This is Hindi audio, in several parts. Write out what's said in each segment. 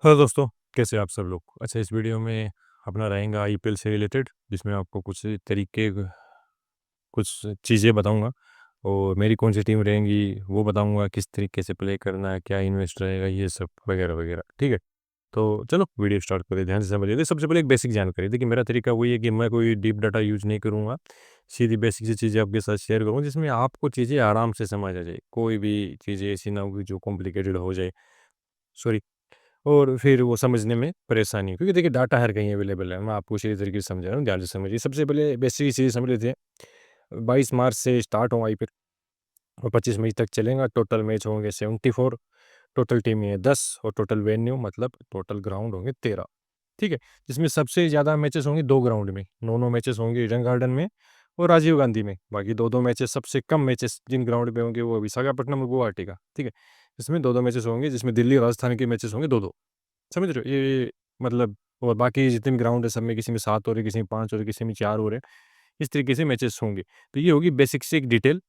हेलो दोस्तों, कैसे हैं आप सब लोग? अच्छा, इस वीडियो में अपना रहेगा आईपीएल से रिलेटेड, जिसमें आपको कुछ चीज़ें बताऊंगा और मेरी कौन सी टीम रहेंगी वो बताऊंगा, किस तरीके से प्ले करना है, क्या इन्वेस्ट रहेगा, ये सब वगैरह वगैरह। ठीक है, तो चलो वीडियो स्टार्ट करें। ध्यान से समझिए। देखिए, सबसे पहले एक बेसिक जानकारी। देखिए, मेरा तरीका वही है कि मैं कोई डीप डाटा यूज़ नहीं करूँगा। सीधी बेसिक सी चीज़ें आपके साथ शेयर करूँगा, जिसमें आपको चीज़ें आराम से समझ आ जाए। कोई भी चीज़ें ऐसी ना हो कि जो कॉम्प्लिकेटेड हो जाए, सॉरी, और फिर वो समझने में परेशानी हो। क्योंकि देखिए, डाटा हर कहीं अवेलेबल है। मैं आपको उसी तरीके से समझा रहा हूँ, ध्यान से समझिए। सबसे पहले बेसिक चीज़ समझ लेते हैं। 22 मार्च से स्टार्ट हुआ आईपीएल और 25 मई तक चलेगा। टोटल मैच होंगे 74। टोटल टीमें हैं 10 और टोटल वेन्यू मतलब टोटल ग्राउंड होंगे 13। ठीक है? जिसमें सबसे ज़्यादा मैचेस होंगे 2 ग्राउंड में। 9-9 मैचेस होंगे ईडन गार्डन में और राजीव गांधी में। बाकी 2-2 मैचेस, सबसे कम मैचेस जिन ग्राउंड पे होंगे वो विशाखापट्टनम और गुवाहाटी का। ठीक है? इसमें 2-2 मैचेस होंगे, जिसमें दिल्ली और राजस्थान के मैचेस होंगे 2-2। समझ रहे हो? ये मतलब, और बाकी जितने भी ग्राउंड है सब में किसी में 7 हो रहे, किसी में 5 हो रहे, किसी में 4 हो रहे। इस तरीके से मैचेस होंगे। तो ये होगी बेसिक से एक डिटेल,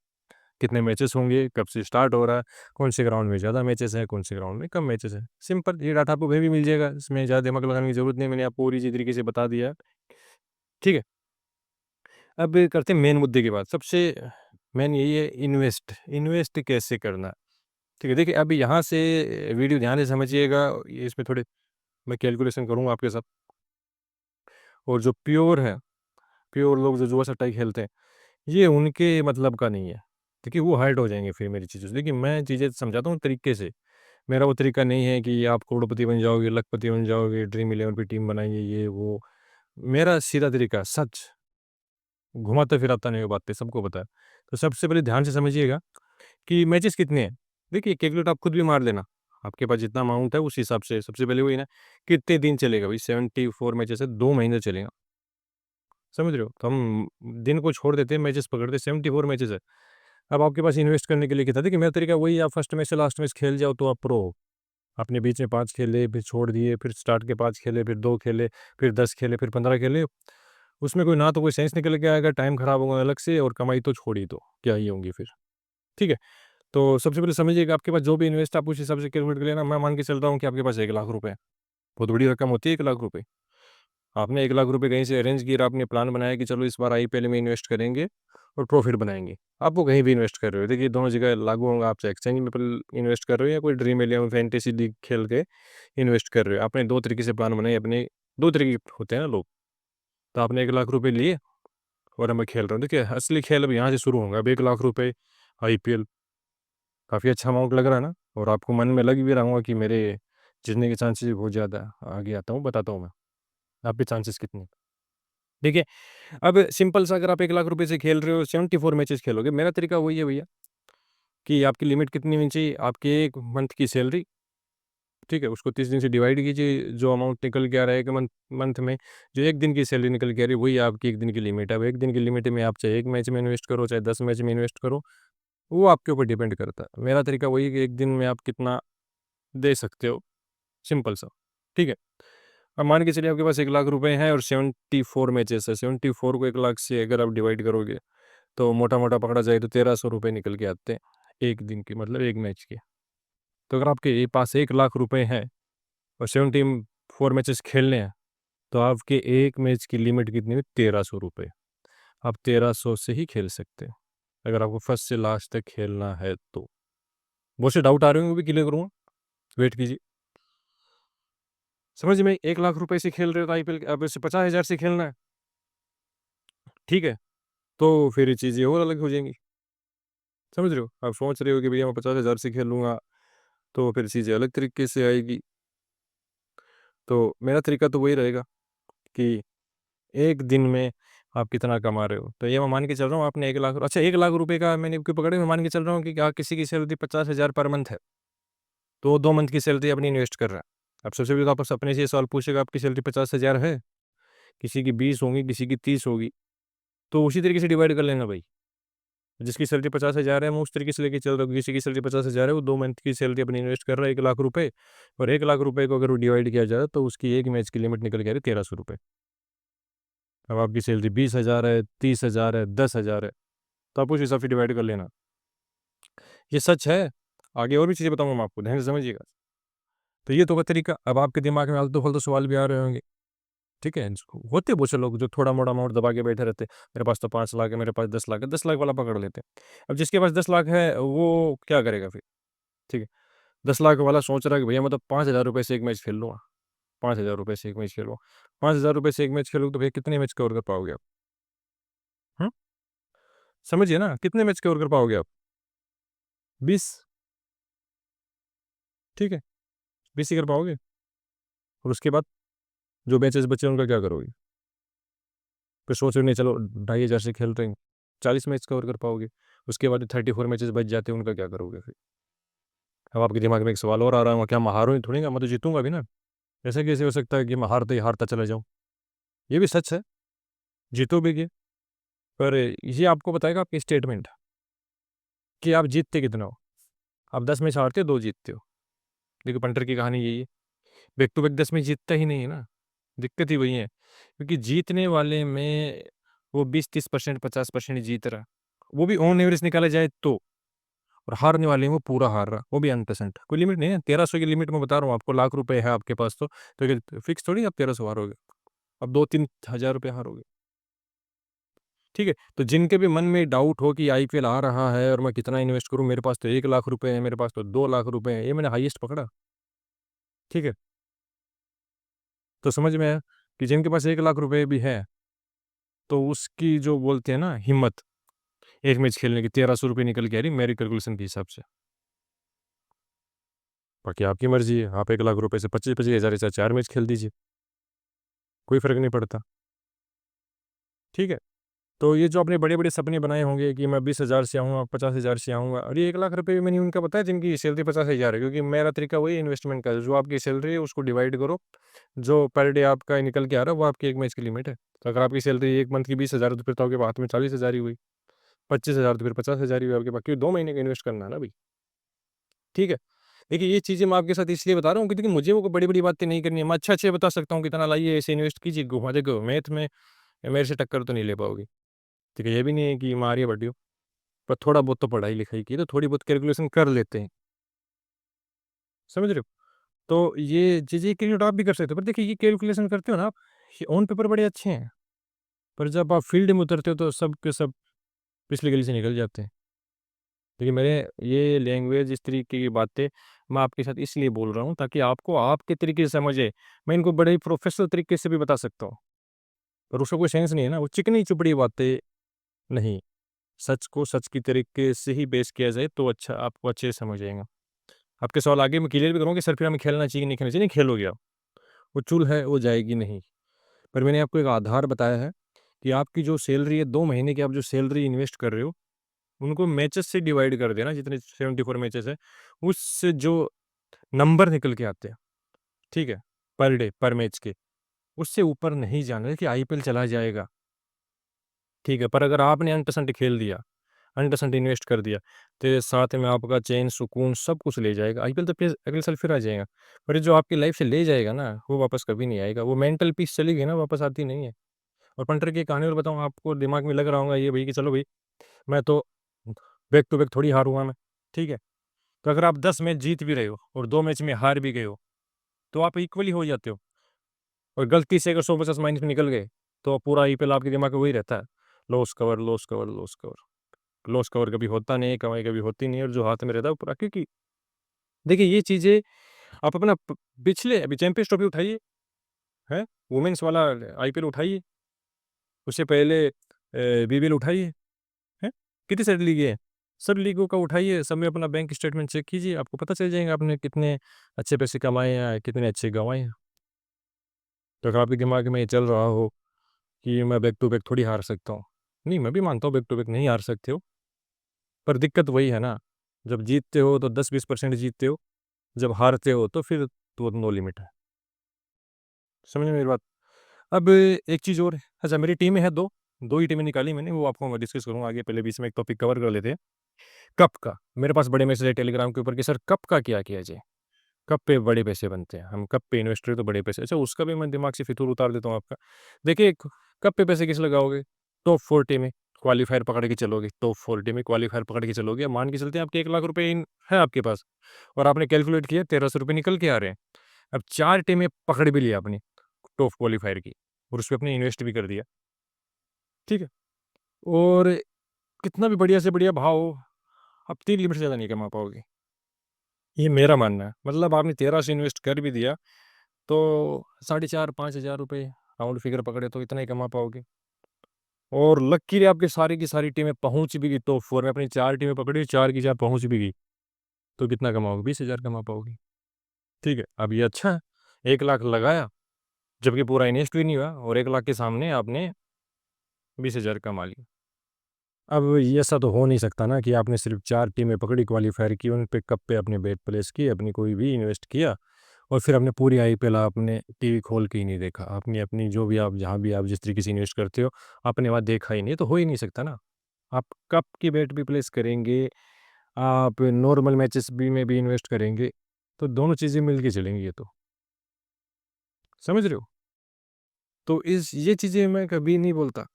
कितने मैचेस होंगे, कब से स्टार्ट हो रहा है, कौन से ग्राउंड में ज़्यादा मैचेस हैं, कौन से ग्राउंड में कम मैचेस हैं। सिंपल, ये डाटा आपको कहीं भी मिल जाएगा, इसमें ज़्यादा दिमाग लगाने की ज़रूरत नहीं है, मैंने आपको पूरी इसी तरीके से बता दिया है। ठीक है? अब करते हैं मेन मुद्दे की बात। सबसे मेन यही है, इन्वेस्ट कैसे करना है। ठीक है? देखिए, अभी यहाँ से वीडियो ध्यान से समझिएगा, ये इसमें थोड़े मैं कैलकुलेशन करूँगा आपके साथ। और जो प्योर लोग जो जुआ सट्टा खेलते हैं, ये उनके मतलब का नहीं है। देखिए, वो हर्ट हो जाएँगे फिर मेरी चीज़ों से। देखिए, मैं चीज़ें समझाता हूँ तरीके से। मेरा वो तरीका नहीं है कि आप करोड़पति बन जाओगे, लखपति बन जाओगे, ड्रीम इलेवन पे टीम बनाएँगे, ये वो। मेरा सीधा तरीका, सच, घुमाता-फिराता नहीं, वो बात पे सबको पता है। तो सबसे पहले ध्यान से समझिएगा कि मैचेस कितने हैं। देखिए, कैलकुलेट आप खुद भी मार लेना। आपके पास जितना अमाउंट है उस हिसाब से सबसे पहले वही ना, कितने दिन चलेगा भाई, 74 मैचेस है, 2 महीने चलेगा। समझ रहे हो? तो हम दिन को छोड़ देते हैं, मैचेस पकड़ते हैं, 74 मैचेस है। अब आपके पास इन्वेस्ट करने के लिए कितना? देखिए, मेरा तरीका वही है, आप फर्स्ट मैच से लास्ट मैच खेल जाओ तो आप प्रो हो। आपने बीच में 5 खेले, फिर छोड़ दिए, फिर स्टार्ट के 5 खेले, फिर 2 खेले, फिर 10 खेले, फिर 15 खेले। उसमें कोई ना तो कोई सेंस निकल के आएगा, टाइम खराब होगा अलग से, और कमाई तो छोड़ ही दो, क्या ही होंगी फिर। ठीक है? तो सबसे पहले समझिएगा, आपके पास जो भी इन्वेस्ट, आप उस हिसाब से कैलकुलेट कर लेना। मैं मान के चलता हूँ कि आपके पास 1 लाख रुपए है। बहुत बड़ी रकम होती है 1 लाख रुपए। आपने 1 लाख रुपए कहीं से अरेंज किए और आपने प्लान बनाया कि चलो इस बार आईपीएल में इन्वेस्ट करेंगे और प्रॉफिट बनाएँगे। आप वो कहीं भी इन्वेस्ट कर रहे हो। देखिए, दोनों जगह लागू होगा। आप चाहे एक्सचेंज में इन्वेस्ट कर रहे हो या कोई ड्रीम इलेवन फैंटेसी लीग खेल के इन्वेस्ट कर रहे हो। आपने 2 तरीके से प्लान बनाए अपने। 2 तरीके के होते हैं ना लोग। तो आपने 1 लाख रुपए लिए और अब मैं खेल रहा हूँ। देखिए, असली खेल अब यहाँ से शुरू होगा। अब 1 लाख रुपए आईपीएल, काफ़ी अच्छा अमाउंट लग रहा है ना? और आपको मन में लग भी रहा होगा कि मेरे जीतने के चांसेस बहुत ज़्यादा है। आगे आता हूँ, बताता हूँ मैं। आपके चांसेस कितने हैं। देखिए, अब सिंपल सा, अगर आप 1 लाख रुपए से खेल रहे हो, 74 मैचेस खेलोगे। मेरा तरीका वही है भैया, कि आपकी लिमिट कितनी होनी चाहिए, आपके 1 मंथ की सैलरी। ठीक है? उसको 30 दिन से डिवाइड कीजिए, जो अमाउंट निकल के आ रहा है 1 मंथ मंथ में, जो 1 दिन की सैलरी निकल के आ रही है, वही आपकी 1 दिन की लिमिट है। अब 1 दिन की लिमिट में आप चाहे 1 मैच में इन्वेस्ट करो, चाहे 10 मैच में इन्वेस्ट करो, वो आपके ऊपर डिपेंड करता है। मेरा तरीका वही है कि 1 दिन में आप कितना दे सकते हो, सिंपल सा। ठीक है? अब मान के चलिए आपके पास 1 लाख रुपए हैं और 74 मैचेस है। 74 को 1 लाख से अगर आप डिवाइड करोगे, तो मोटा-मोटा पकड़ा जाए तो 1300 रुपए निकल के आते हैं, 1 दिन के, मतलब 1 मैच के। तो अगर आपके पास 1 लाख रुपए हैं और 74 मैचेस खेलने हैं, तो आपके 1 मैच की लिमिट कितनी हुई? 1300 रुपए। आप 1300 से ही खेल सकते हैं, अगर आपको फर्स्ट से लास्ट तक खेलना है तो। बहुत से डाउट आ रहे होंगे, वो भी क्लियर करूँगा, वेट कीजिए। समझ में, 1 लाख रुपए से खेल रहे हो तो आईपीएल, अब ऐसे 50,000 से खेलना है, ठीक है? तो फिर ये चीज़ें और अलग हो जाएँगी। समझ रहे हो? आप सोच रहे हो कि भैया मैं 50,000 से खेलूँगा, तो फिर चीज़ें अलग तरीके से आएगी। तो मेरा तरीका तो वही रहेगा कि 1 दिन में आप कितना कमा रहे हो। तो ये मैं मान के चल रहा हूँ, आपने 1 लाख, अच्छा 1 लाख रुपए का मैंने क्यों पकड़े, मैं मान के चल रहा हूँ कि किसी की सैलरी 50,000 पर मंथ है, तो वो 2 मंथ की सैलरी अपनी इन्वेस्ट कर रहा है। अब सबसे पहले तो आप अपने से ये सवाल पूछिएगा, आपकी सैलरी 50,000 है? किसी की 20 होंगी, किसी की 30 होगी, तो उसी तरीके से डिवाइड कर लेना भाई। जिसकी सैलरी 50,000 है, मैं उस तरीके से लेके चल रहा हूँ। किसी की सैलरी 50,000 है, वो 2 मंथ की सैलरी अपनी इन्वेस्ट कर रहा है 1 लाख रुपए, और 1 लाख रुपए को अगर वो डिवाइड किया जाए तो उसकी 1 मैच की लिमिट निकल के आ रही है 1300 रुपए। अब आपकी सैलरी 20,000 है, 30,000 है, 10,000 है, तो आप उस हिसाब से डिवाइड कर लेना। ये सच है। आगे और भी चीज़ें बताऊँगा मैं आपको, ध्यान से समझिएगा। तो ये तो का तरीका। अब आपके दिमाग में आलतू-फालतू सवाल भी आ रहे होंगे, ठीक है? होते बहुत से लोग जो थोड़ा-मोड़ा अमाउंट दबा के बैठे रहते हैं, मेरे पास तो 5 लाख है, मेरे पास 10 लाख है, 10 लाख वाला पकड़ लेते हैं। अब जिसके पास 10 लाख है, वो क्या करेगा फिर? ठीक है? 10 लाख वाला सोच रहा है कि भैया मैं तो ₹5000 से 1 मैच खेल लूँगा, ₹5000 से 1 मैच खेलूँगा। ₹5000 से 1 मैच खेलोगे तो भैया कितने मैच कवर कर पाओगे आप? हुँ? समझिए ना, कितने मैच कवर कर पाओगे आप? 20, ठीक है? 20 ही कर पाओगे और उसके बाद जो मैचेस बचे उनका क्या करोगे? फिर सोच रहे हो नहीं चलो 2500 से खेल रहे हैं, 40 मैच कवर कर पाओगे। उसके बाद 34 मैचेस बच जाते हैं, उनका क्या करोगे फिर? अब आपके दिमाग में एक सवाल और आ रहा होगा, क्या मैं हारूँ ही थोड़ी ना, मैं तो जीतूँगा भी ना। ऐसा कैसे हो सकता है कि मैं हारते ही हारता चला जाऊँ? ये भी सच है, जीतोगे पर ये आपको बताएगा आपकी स्टेटमेंट कि आप जीतते कितना हो। आप 10 मैच हारते हो, 2 जीतते हो। देखो पंटर की कहानी यही है। बैक टू बैक 10 मैच जीतता ही नहीं है ना, दिक्कत ही वही है। क्योंकि जीतने वाले में वो 20-30% 50% जीत रहा, वो भी ऑन एवरेज निकाला जाए तो। और हारने वाले में वो पूरा हार रहा, वो भी अनपेर्सेंट। कोई लिमिट नहीं है, 1300 की लिमिट मैं बता रहा हूँ आपको, लाख रुपए है आपके पास तो ये फिक्स थोड़ी आप 1300 हारोगे। अब 2-3 हज़ार रुपए हारोगे, ठीक है? तो जिनके भी मन में डाउट हो कि आईपीएल आ रहा है और मैं कितना इन्वेस्ट करूँ, मेरे पास तो 1 लाख रुपए है, मेरे पास तो 2 लाख रुपए हैं, ये मैंने हाईएस्ट पकड़ा, ठीक है? तो समझ में आया कि जिनके पास 1 लाख रुपए भी है, तो उसकी जो बोलते हैं ना हिम्मत, 1 मैच खेलने की ₹1300 निकल के आ रही मेरी कैलकुलेशन के हिसाब से। बाकी आपकी मर्ज़ी है, आप 1 लाख रुपए से 25-25 हज़ार से 4 मैच खेल दीजिए, कोई फ़र्क नहीं पड़ता, ठीक है? तो ये जो आपने बड़े-बड़े सपने बनाए होंगे कि मैं 20,000 से आऊँगा, 50,000 से आऊँगा और ये 1 लाख रुपए भी मैंने उनका पता है जिनकी सैलरी 50,000 है, क्योंकि मेरा तरीका वही है इन्वेस्टमेंट का, जो आपकी सैलरी है उसको डिवाइड करो, जो पर डे आपका निकल के आ रहा है वो आपकी 1 मैच की लिमिट है। तो अगर आपकी सैलरी 1 मंथ की 20,000 है तो फिर तो आपके हाथ में 40,000 ही हुई, 25,000 तो फिर 50,000 ही हुई आपके पास, क्योंकि 2 महीने का इन्वेस्ट करना है ना भई, ठीक है? देखिए ये चीज़ें मैं आपके साथ इसलिए बता रहा हूँ कि देखिए मुझे वो बड़ी-बड़ी बातें नहीं करनी है, मैं अच्छे-अच्छे बता सकता हूँ कि इतना लाइए, ऐसे इन्वेस्ट कीजिए, घुमा देखो मैथ में मेरे से टक्कर तो नहीं ले पाओगे, ठीक है? ये भी नहीं है कि मैं आर्यभट्ट हूँ। पर थोड़ा बहुत तो पढ़ाई-लिखाई की, तो थोड़ी बहुत कैलकुलेशन कर लेते हैं, समझ रहे हो? तो ये चीज़ें कैलकुलेट आप भी कर सकते हो, पर देखिए ये कैलकुलेशन करते हो ना आप, ये ऑन पेपर बड़े अच्छे हैं, पर जब आप फील्ड में उतरते हो तो सब के सब पिछली गली से निकल जाते हैं। देखिए मेरे ये लैंग्वेज इस तरीके की बातें मैं आपके साथ इसलिए बोल रहा हूँ ताकि आपको आपके तरीके से समझे। मैं इनको बड़े ही प्रोफेशनल तरीके से भी बता सकता हूँ, पर उसका कोई सेंस नहीं है ना, वो चिकनी-चुपड़ी बातें नहीं। सच को सच की तरीके से ही पेश किया जाए तो अच्छा आपको अच्छे से समझ आएगा। आपके सवाल आगे मैं क्लियर भी करूँगा कि सर फिर हमें खेलना चाहिए, नहीं खेलना चाहिए? नहीं खेलोगे आप। वो चूल है, वो जाएगी नहीं। पर मैंने आपको एक आधार बताया है कि आपकी जो सैलरी है 2 महीने की आप जो सैलरी इन्वेस्ट कर रहे हो, उनको मैचेस से डिवाइड कर देना जितने 74 मैचेस हैं, उससे जो नंबर निकल के आते हैं, ठीक है? पर डे, पर मैच के, उससे ऊपर नहीं जाना है कि आईपीएल चला जाएगा, ठीक है? पर अगर आपने 1% खेल दिया, 1% इन्वेस्ट कर दिया, तो साथ में आपका चैन, सुकून सब कुछ ले जाएगा। आईपीएल तो फिर अगले साल फिर आ जाएगा। पर ये जो आपकी लाइफ से ले जाएगा ना, वो वापस कभी नहीं आएगा। वो मेंटल पीस चली गई ना, वापस आती नहीं है। और पंटर की एक कहानी और बताऊँ आपको, दिमाग में लग रहा होगा ये भई कि चलो भई, मैं तो बैक टू बैक थोड़ी हारूँगा मैं, ठीक है? तो अगर आप 10 मैच जीत भी रहे हो और 2 मैच में हार भी गए हो, तो आप इक्वली हो जाते हो। और गलती से अगर 100-50 माइनस में निकल गए, तो पूरा आईपीएल आपके दिमाग में वही रहता है, loss cover, loss cover, loss cover. Loss cover कभी होता नहीं है, कमाई कभी होती नहीं है और जो हाथ में रहता है वो पूरा, क्योंकि देखिए ये चीज़ें आप अपना पिछले अभी चैंपियंस ट्रॉफी उठाइए, हैं? वुमेन्स वाला आईपीएल उठाइए, उससे पहले बीबीएल उठाइए, हैं? कितनी सारी लीगें हैं, सब लीगों का उठाइए, सब में अपना बैंक स्टेटमेंट चेक कीजिए, आपको पता चल जाएगा आपने कितने अच्छे पैसे कमाए हैं, कितने अच्छे गँवाए हैं। तो अगर आपके दिमाग में ये चल रहा हो कि मैं बैक टू बैक थोड़ी हार सकता हूँ, नहीं मैं भी मानता हूँ बैक टू बैक नहीं हार सकते हो, पर दिक्कत वही है ना, जब जीतते हो तो 10-20% जीतते हो, जब हारते हो तो फिर तो नो लिमिट है। समझ में मेरी बात? अब एक चीज़ और है, अच्छा मेरी टीमें हैं 2, 2 ही टीमें निकाली मैंने, वो आपको मैं डिस्कस करूँगा आगे, पहले बीच में एक टॉपिक कवर कर लेते हैं। कप का, मेरे पास बड़े मैसेज है टेलीग्राम के ऊपर कि सर कप का क्या किया जाए? कप पे बड़े पैसे बनते हैं, हम कप पे इन्वेस्ट करें तो बड़े पैसे, अच्छा उसका भी मैं दिमाग से फितूर उतार देता हूँ आपका। देखिए क कप पे पैसे किस लगाओगे? टॉप 40 में, क्वालीफायर पकड़ के चलोगे, टॉप 40 में क्वालीफायर पकड़ के चलोगे, मान के चलते हैं आपके 1 लाख रुपए है आपके पास और आपने कैलकुलेट किया 1300 रुपए निकल के आ रहे हैं। अब 4 टीमें पकड़ भी लिया आपने टॉप क्वालीफायर की और उसपे आपने इन्वेस्ट भी कर दिया, ठीक है? और कितना भी बढ़िया से बढ़िया भाव हो, आप 3 लिमिट से ज़्यादा नहीं कमा पाओगे। ये मेरा मानना है। मतलब आपने 1300 इन्वेस्ट कर भी दिया, तो 4,500-5,000 रुपए राउंड फिगर पकड़े तो इतना ही कमा पाओगे। और लकीली आपकी सारी की सारी टीमें पहुँच भी गई टॉप 4 में, अपनी 4 टीमें पकड़ी, 4 की 4 पहुँच भी गई, तो कितना कमाओगे? 20,000 कमा पाओगे, ठीक है? अब ये अच्छा है, 1 लाख लगाया, जबकि पूरा इन्वेस्ट भी नहीं हुआ और 1 लाख के सामने आपने 20,000 कमा लिए। अब ये ऐसा तो हो नहीं सकता ना कि आपने सिर्फ़ 4 टीमें पकड़ी, क्वालीफायर की, उन पे कप पे अपने बेट प्लेस किए, अपनी कोई भी इन्वेस्ट किया और फिर आपने पूरी आईपीएल आपने टीवी खोल के ही नहीं देखा। आपने अपनी जो भी आप जहाँ भी आप जिस तरीके से इन्वेस्ट करते हो, आपने वहाँ देखा ही नहीं, तो हो ही नहीं सकता ना। आप कप की बेट भी प्लेस करेंगे, आप नॉर्मल मैचेस भी में भी इन्वेस्ट करेंगे, तो दोनों चीज़ें मिल के चलेंगी ये तो। समझ रहे हो? तो इस ये चीज़ें मैं कभी नहीं बोलता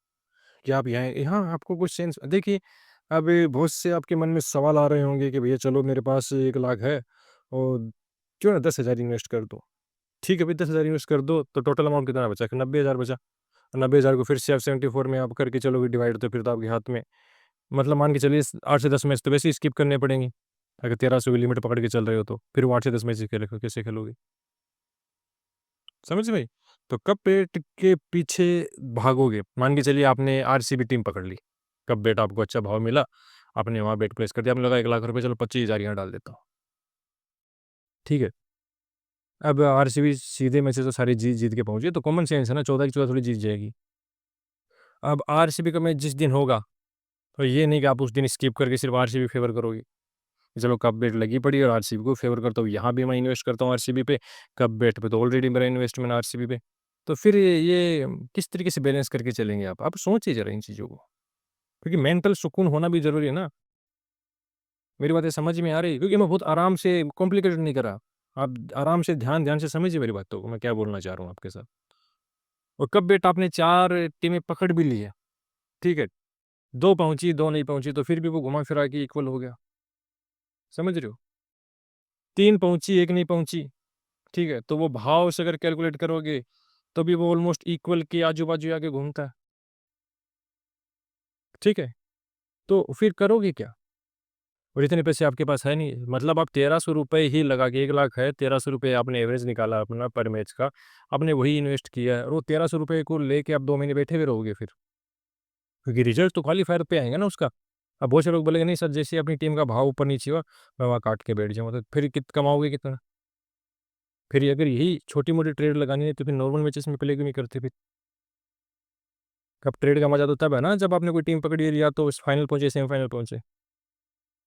कि आप यहाँ यहाँ आपको कुछ सेंस देखिए, अब बहुत से आपके मन में सवाल आ रहे होंगे कि भैया चलो मेरे पास 1 लाख है और क्यों ना 10,000 इन्वेस्ट कर दूँ। ठीक है भाई 10,000 इन्वेस्ट कर दो तो टोटल अमाउंट कितना बचा? 90,000 बचा। 90,000 को फिर से आप 74 में आप करके चलोगे डिवाइड तो फिर तो आपके हाथ में मतलब मान के चलिए 8 से 10 मैच तो वैसे ही स्किप करने पड़ेंगे। अगर 1300 की लिमिट पकड़ के चल रहे हो तो, फिर वो 8 से 10 मैच कैसे खेलोगे? समझे भाई? तो कप बेट के पीछे भागोगे, मान के चलिए आपने आरसीबी टीम पकड़ ली, कप बेट आपको अच्छा भाव मिला, आपने वहाँ बेट प्लेस कर दिया, आपने लगा 1 लाख रुपए चलो 25,000 यहाँ डाल देता हूँ, ठीक है? अब आरसीबी सीधे मैचेस तो सारे जीत के पहुँची, तो कॉमन सेंस है ना 14 की 14 थोड़ी जीत जाएगी। अब आरसीबी का मैच जिस दिन होगा, तो ये नहीं कि आप उस दिन स्किप करके सिर्फ आरसीबी फेवर करोगे। चलो कप बेट लगी पड़ी है और आरसीबी को फेवर करता हूँ, यहाँ भी मैं इन्वेस्ट करता हूँ आरसीबी पे, कप बेट पे तो ऑलरेडी मेरा इन्वेस्टमेंट आरसीबी पे। तो फिर ये किस तरीके से बैलेंस करके चलेंगे आप? आप सोचिए ज़रा इन चीज़ों को, क्योंकि मेंटल सुकून होना भी ज़रूरी है ना। मेरी बातें समझ में आ रही है? क्योंकि मैं बहुत आराम से कॉम्प्लिकेटेड नहीं कर रहा। आप आराम से ध्यान से समझिए मेरी बातों को, मैं क्या बोलना चाह रहा हूँ आपके साथ। और कप बेट आपने 4 टीमें पकड़ भी ली है, ठीक है? 2 पहुँची, 2 नहीं पहुँची तो फिर भी वो घुमा-फिरा के इक्वल हो गया। समझ रहे हो? 3 पहुँची, 1 नहीं पहुँची, ठीक है? तो वो भाव से अगर कैलकुलेट करोगे, तो भी वो ऑलमोस्ट इक्वल के आजू-बाजू आके घूमता है, ठीक है? तो फिर करोगे क्या? और इतने पैसे आपके पास है नहीं, मतलब आप ₹1300 ही लगा के 1 लाख है, ₹1300 आपने एवरेज निकाला अपना पर मैच का, आपने वही इन्वेस्ट किया है और वो ₹1300 को लेके आप 2 महीने बैठे हुए रहोगे फिर, क्योंकि रिज़ल्ट तो क्वालीफायर पे आएगा ना उसका। अब बहुत से लोग बोलेंगे नहीं सर जैसे ही अपनी टीम का भाव ऊपर नीचे हुआ, मैं वहाँ काट के बैठ जाऊँगा, तो फिर कमाओगे कितना? फिर अगर यही छोटी-मोटी ट्रेड लगानी है तो फिर नॉर्मल मैचेस में प्ले क्यों नहीं करते फिर? कब ट्रेड का मज़ा तो तब है ना जब आपने कोई टीम पकड़ी है या तो इस फाइनल पहुँचे, सेमीफाइनल पहुँचे,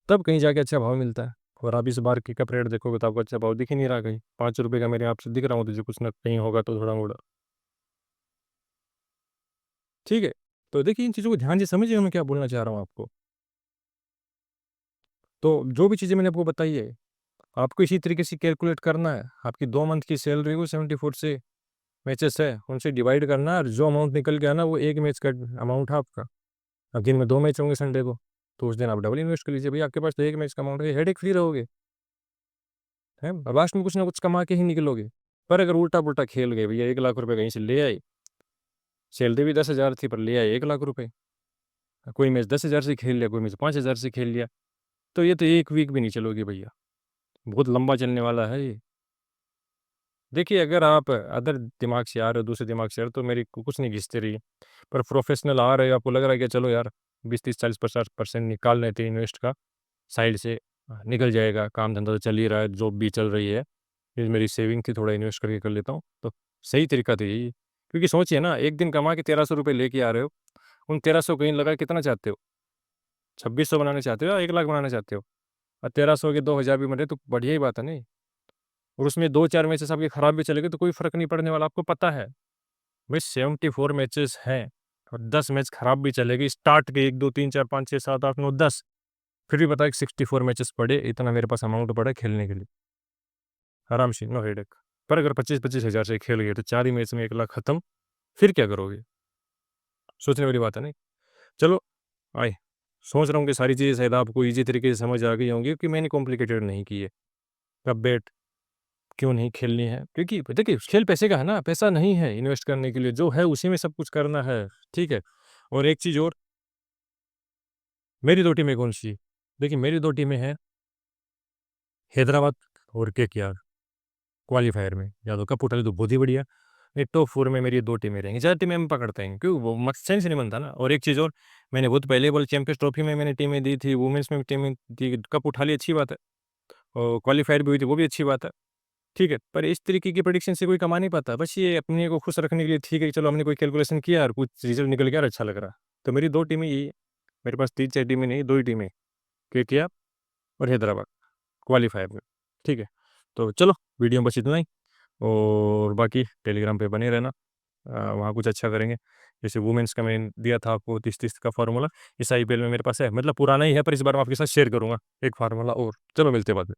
तब कहीं जाके अच्छा भाव मिलता है। और आप इस बार की कप रेट देखोगे तो आपको अच्छा भाव दिख ही नहीं रहा कहीं। ₹5 का मेरे यहाँ से दिख रहा हूँ, तुझे कुछ ना कहीं होगा तो थोड़ा-मोड़ा। ठीक है? तो देखिए इन चीज़ों को ध्यान से समझिए मैं क्या बोलना चाह रहा हूँ आपको। तो जो भी चीज़ें मैंने आपको बताई है, आपको इसी तरीके से कैलकुलेट करना है। आपकी 2 मंथ की सैलरी को 74 से मैचेस है, उनसे डिवाइड करना है और जो अमाउंट निकल के आना है वो 1 मैच का अमाउंट है आपका। अब दिन में 2 मैच होंगे संडे को, तो उस दिन आप डबल इन्वेस्ट कर लीजिए भैया आपके पास तो 1 मैच का अमाउंट है, हेडेक फ्री रहोगे, हैं? और लास्ट में कुछ ना कुछ कमा के ही निकलोगे। पर अगर उल्टा-पुल्टा खेल गए भैया 1 लाख रुपए कहीं से ले आए, सैलरी भी 10,000 थी पर ले आए 1 लाख रुपए। कोई मैच 10,000 से खेल लिया, कोई मैच 5,000 से खेल लिया, तो ये तो 1 वीक भी नहीं चलोगे भैया, बहुत लंबा चलने वाला है ये। देखिए अगर आप अदर दिमाग से आ रहे हो, दूसरे दिमाग से आ रहे हो तो मेरी कुछ नहीं घिसते रहिए। पर प्रोफेशनल आ रहे हो, आपको लग रहा है कि चलो यार 20, 30, 40, 50% निकाल लेते हैं इन्वेस्ट का साइड से निकल जाएगा, काम-धंधा तो चल ही रहा है, जॉब भी चल रही है। फिर मेरी सेविंग थी थोड़ा इन्वेस्ट करके कर लेता हूँ, तो सही तरीका तो यही है। क्योंकि सोचिए ना, एक दिन कमा के ₹1300 लेके आ रहे हो, उन 1300 कहीं लगा के कितना चाहते हो? 2600 बनाना चाहते हो या 1 लाख बनाना चाहते हो? और 1300 के 2000 भी बन रहे तो बढ़िया ही बात है नहीं? और उसमें 2-4 मैचेस आपके खराब भी चले गए तो कोई फ़र्क नहीं पड़ने वाला, आपको पता है। भाई 74 मैचेस हैं और 10 मैच खराब भी चले गए, स्टार्ट के 1, 2, 3, 4, 5, 6, 7, 8, 9, 10 फिर भी पता है कि 64 मैचेस पड़े, इतना मेरे पास अमाउंट पड़ा है खेलने के लिए, आराम से, नो हेडेक। पर अगर 25-25 हज़ार से खेल गए तो 4 ही मैच में 1 लाख खत्म, फिर क्या करोगे? सोचने वाली बात है नहीं? चलो आए, सोच रहा हूँ कि सारी चीज़ें शायद आपको ईज़ी तरीके से समझ आ गई होंगी, क्योंकि मैंने कॉम्प्लिकेटेड नहीं की है। कब बेट क्यों नहीं खेलनी है? क्योंकि देखिए खेल पैसे का है ना, पैसा नहीं है इन्वेस्ट करने के लिए, जो है उसी में सब कुछ करना है, ठीक है? और एक चीज़ और, मेरी 2 टीमें कौन-सी? देखिए मेरी 2 टीमें हैं, हैदराबाद और केकेआर क्वालीफायर में, या तो कप उठा ले तो बहुत ही बढ़िया, नहीं टॉप 4 में मेरी 2 टीमें रहेंगी, ज़्यादा टीमें हम पकड़ते हैं, क्यों वो मक सेंस नहीं बनता ना। और एक चीज़ और, मैंने बहुत पहले वर्ल्ड चैंपियंस ट्रॉफी में मैंने टीमें दी थी, वुमेन्स में भी टीमें दी, कप उठा ली अच्छी बात है, और क्वालीफायर भी हुई थी वो भी अच्छी बात है। ठीक है, पर इस तरीके की प्रेडिक्शन से कोई कमा नहीं पाता। बस ये अपने को खुश रखने के लिए ठीक है कि चलो हमने कोई कैलकुलेशन किया और कुछ रिज़ल्ट निकल गया और अच्छा लग रहा। तो मेरी 2 टीमें यही है, मेरे पास 3-4 टीमें नहीं, 2 ही टीमें, केकेआर और हैदराबाद क्वालीफायर में। ठीक है, तो चलो वीडियो में बस इतना ही, और बाकी टेलीग्राम पे बने रहना, वहाँ कुछ अच्छा करेंगे। जैसे वुमेन्स का मैंने दिया था आपको 30-30 का फ़ॉर्मूला, इस आईपीएल में मेरे पास है, मतलब पुराना ही है पर इस बार मैं आपके साथ शेयर करूँगा एक फ़ॉर्मूला और। चलो मिलते हैं बाद में।